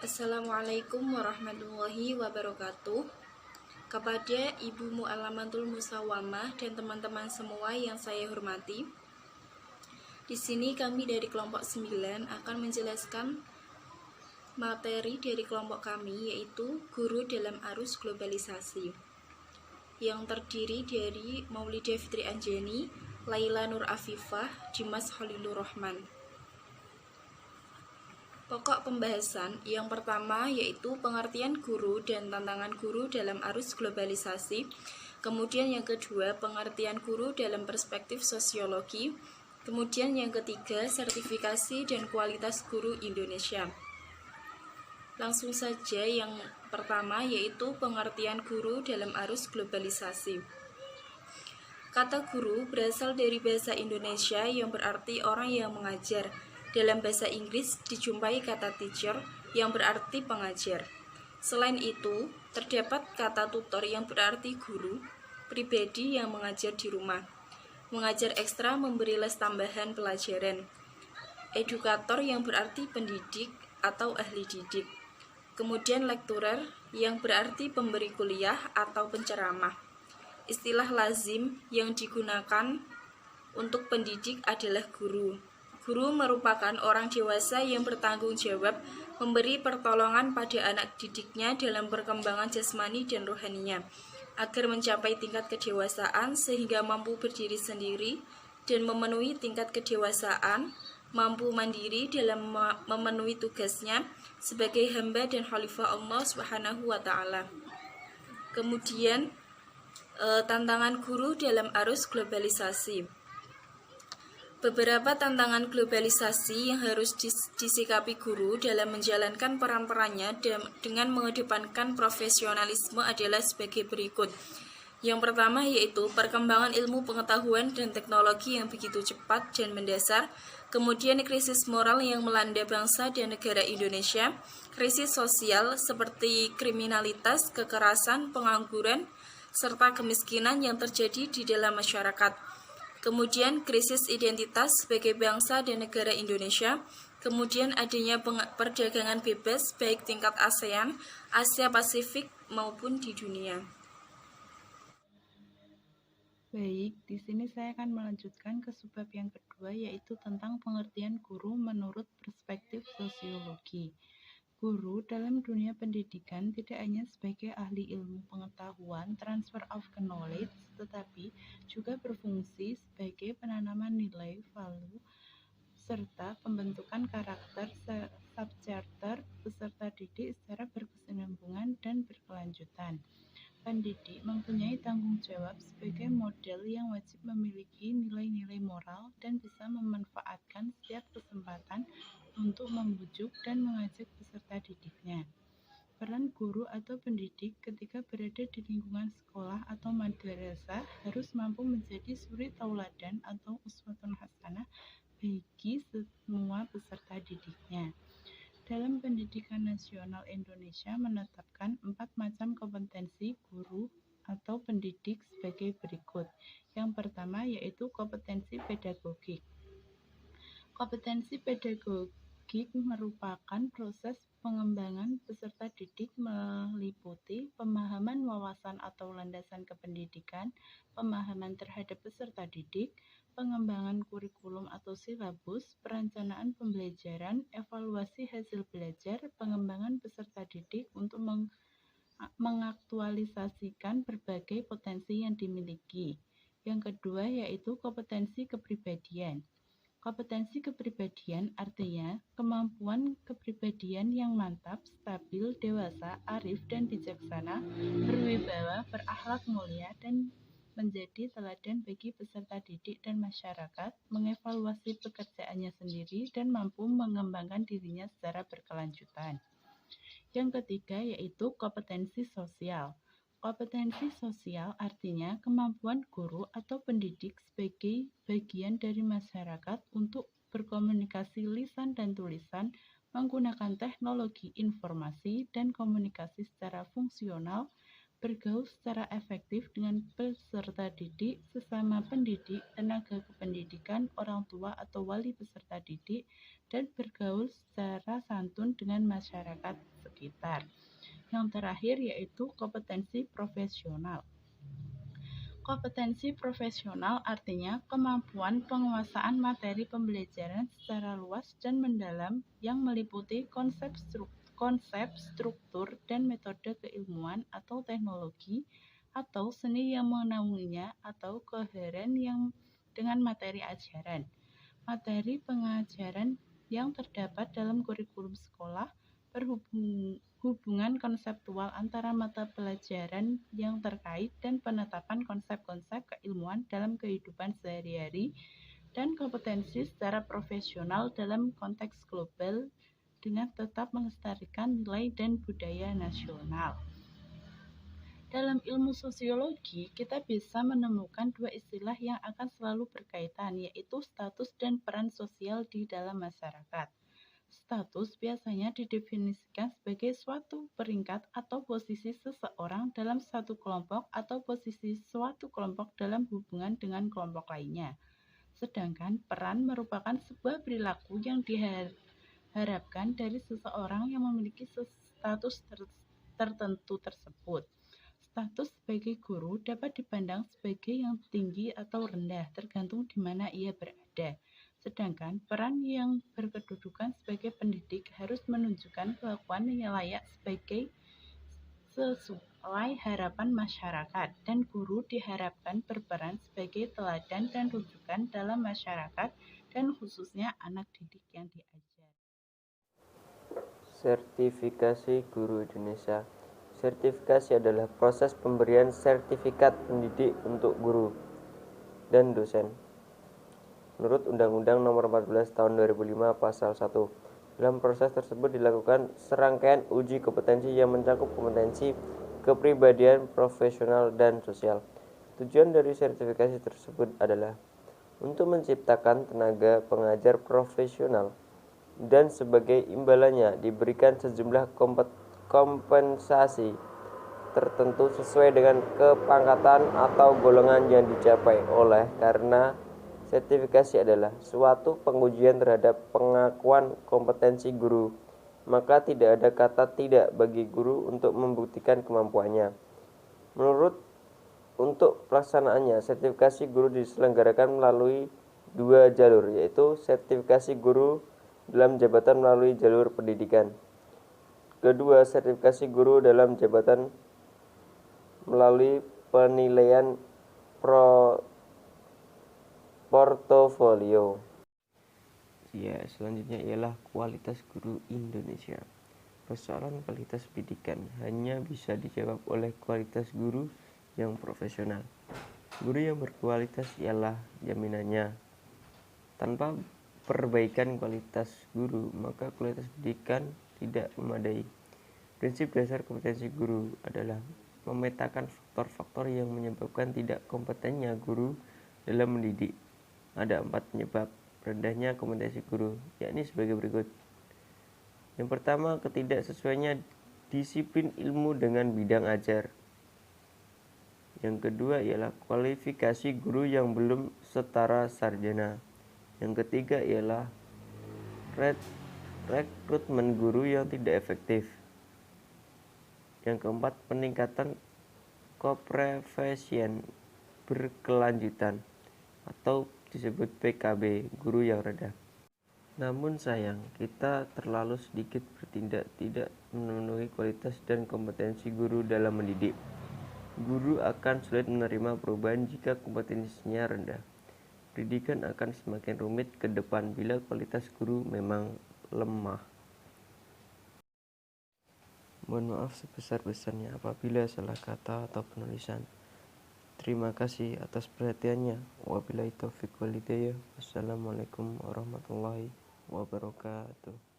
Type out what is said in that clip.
Assalamualaikum warahmatullahi wabarakatuh. Kepada Ibu Mu'allamatul Musawwamah dan teman-teman semua yang saya hormati, di sini kami dari kelompok 9 akan menjelaskan materi dari kelompok kami, yaitu Guru dalam Arus Globalisasi, yang terdiri dari Maulidah Fitri Anjani, Laila Nur Afifah, Dimas Khalilur Rahman. Pokok pembahasan yang pertama yaitu pengertian guru dan tantangan guru dalam arus globalisasi. Kemudian yang kedua, pengertian guru dalam perspektif sosiologi. Kemudian yang ketiga, sertifikasi dan kualitas guru Indonesia. Langsung saja yang pertama yaitu pengertian guru dalam arus globalisasi. Kata guru berasal dari bahasa Indonesia yang berarti orang yang mengajar. Dalam bahasa Inggris dijumpai kata teacher yang berarti pengajar. Selain itu, terdapat kata tutor yang berarti guru pribadi yang mengajar di rumah. Mengajar ekstra memberi les tambahan pelajaran. Edukator yang berarti pendidik atau ahli didik. Kemudian lecturer yang berarti pemberi kuliah atau penceramah. Istilah lazim yang digunakan untuk pendidik adalah guru. Guru merupakan orang dewasa yang bertanggung jawab memberi pertolongan pada anak didiknya dalam perkembangan jasmani dan rohaninya, agar mencapai tingkat kedewasaan sehingga mampu berdiri sendiri dan memenuhi tingkat kedewasaan, mampu mandiri dalam memenuhi tugasnya sebagai hamba dan khalifah Allah Subhanahu wa Ta'ala. Kemudian, tantangan guru dalam arus globalisasi. Beberapa tantangan globalisasi yang harus disikapi guru dalam menjalankan peran-perannya dengan mengedepankan profesionalisme adalah sebagai berikut. Yang pertama yaitu perkembangan ilmu pengetahuan dan teknologi yang begitu cepat dan mendasar, kemudian krisis moral yang melanda bangsa dan negara Indonesia, krisis sosial seperti kriminalitas, kekerasan, pengangguran, serta kemiskinan yang terjadi di dalam masyarakat. Kemudian krisis identitas sebagai bangsa dan negara Indonesia, kemudian adanya perdagangan bebas baik tingkat ASEAN, Asia Pasifik maupun di dunia. Baik, di sini saya akan melanjutkan ke subbab yang kedua, yaitu tentang pengertian guru menurut perspektif sosiologi. Guru dalam dunia pendidikan tidak hanya sebagai ahli ilmu pengetahuan, transfer of knowledge, tetapi juga berfungsi sebagai penanaman nilai, value, serta pembentukan karakter subjekter peserta didik secara berkesinambungan dan berkelanjutan. Pendidik mempunyai tanggung jawab sebagai model yang wajib memiliki nilai-nilai moral dan bisa memanfaatkan setiap kesempatan untuk membujuk dan mengajak peserta didiknya. Peran guru atau pendidik ketika berada di lingkungan sekolah atau madrasah harus mampu menjadi suri tauladan atau uswatun hasanah bagi semua peserta didiknya. Dalam pendidikan nasional Indonesia menetapkan 4 macam kompetensi guru atau pendidik sebagai berikut. Yang pertama yaitu kompetensi pedagogik. Kompetensi pedagogik merupakan proses pengembangan peserta didik meliputi pemahaman wawasan atau landasan kependidikan, pemahaman terhadap peserta didik, pengembangan kurikulum atau silabus, perencanaan pembelajaran, evaluasi hasil belajar, pengembangan peserta didik untuk mengaktualisasikan berbagai potensi yang dimiliki. Yang kedua yaitu kompetensi kepribadian. Kompetensi kepribadian artinya kemampuan kepribadian yang mantap, stabil, dewasa, arif, dan bijaksana, berwibawa, berakhlak mulia, dan menjadi teladan bagi peserta didik dan masyarakat, mengevaluasi pekerjaannya sendiri, dan mampu mengembangkan dirinya secara berkelanjutan. Yang ketiga yaitu kompetensi sosial. Kompetensi sosial artinya kemampuan guru atau pendidik sebagai bagian dari masyarakat untuk berkomunikasi lisan dan tulisan, menggunakan teknologi informasi dan komunikasi secara fungsional, bergaul secara efektif dengan peserta didik, sesama pendidik, tenaga kependidikan, orang tua atau wali peserta didik, dan bergaul secara santun dengan masyarakat sekitar. Yang terakhir yaitu kompetensi profesional. Kompetensi profesional artinya kemampuan penguasaan materi pembelajaran secara luas dan mendalam yang meliputi konsep struktur dan metode keilmuan atau teknologi atau seni yang menaunginya atau koheren yang dengan materi ajaran. Materi pengajaran yang terdapat dalam kurikulum sekolah, hubungan konseptual antara mata pelajaran yang terkait dan penetapan konsep-konsep keilmuan dalam kehidupan sehari-hari, dan kompetensi secara profesional dalam konteks global dengan tetap melestarikan nilai dan budaya nasional. Dalam ilmu sosiologi, kita bisa menemukan dua istilah yang akan selalu berkaitan, yaitu status dan peran sosial di dalam masyarakat. Status biasanya didefinisikan sebagai suatu peringkat atau posisi seseorang dalam satu kelompok atau posisi suatu kelompok dalam hubungan dengan kelompok lainnya. Sedangkan peran merupakan sebuah perilaku yang diharapkan dari seseorang yang memiliki status tertentu tersebut. Status sebagai guru dapat dipandang sebagai yang tinggi atau rendah, tergantung di mana ia berada. Sedangkan peran yang berkedudukan sebagai pendidik harus menunjukkan kelakuan yang layak sesuai harapan masyarakat, dan guru diharapkan berperan sebagai teladan dan rujukan dalam masyarakat dan khususnya anak didik yang diajar. Sertifikasi Guru Indonesia. Sertifikasi adalah proses pemberian sertifikat pendidik untuk guru dan dosen. Menurut Undang-Undang Nomor 14 Tahun 2005 Pasal 1, dalam proses tersebut dilakukan serangkaian uji kompetensi yang mencakup kompetensi kepribadian, profesional, dan sosial. Tujuan dari sertifikasi tersebut adalah untuk menciptakan tenaga pengajar profesional dan sebagai imbalannya diberikan sejumlah kompensasi tertentu sesuai dengan kepangkatan atau golongan yang dicapai. Oleh karena sertifikasi adalah suatu pengujian terhadap pengakuan kompetensi guru, maka tidak ada kata tidak bagi guru untuk membuktikan kemampuannya. Untuk pelaksanaannya, sertifikasi guru diselenggarakan melalui dua jalur, yaitu sertifikasi guru dalam jabatan melalui jalur pendidikan. Kedua, sertifikasi guru dalam jabatan melalui penilaian portofolio. Ya, selanjutnya ialah kualitas guru Indonesia. Persoalan kualitas pendidikan hanya bisa dijawab oleh kualitas guru yang profesional. Guru yang berkualitas ialah jaminannya. Tanpa perbaikan kualitas guru, maka kualitas pendidikan tidak memadai. Prinsip dasar kompetensi guru adalah memetakan faktor-faktor yang menyebabkan tidak kompetennya guru dalam mendidik. Ada 4 penyebab rendahnya kompetensi guru, yakni sebagai berikut. Yang pertama, ketidaksesuaiannya disiplin ilmu dengan bidang ajar. Yang kedua ialah kualifikasi guru yang belum setara sarjana. Yang ketiga ialah rekrutmen guru yang tidak efektif. Yang keempat, peningkatan koprofesian berkelanjutan atau disebut PKB, guru yang rendah. Namun sayang, kita terlalu sedikit bertindak tidak memenuhi kualitas dan kompetensi guru dalam mendidik. Guru akan sulit menerima perubahan jika kompetensinya rendah. Pendidikan akan semakin rumit ke depan bila kualitas guru memang lemah. Mohon maaf sebesar-besarnya apabila salah kata atau penulisan. Terima kasih atas perhatiannya. Wabillahi taufiq wal hidayah. Wassalamualaikum warahmatullahi wabarakatuh.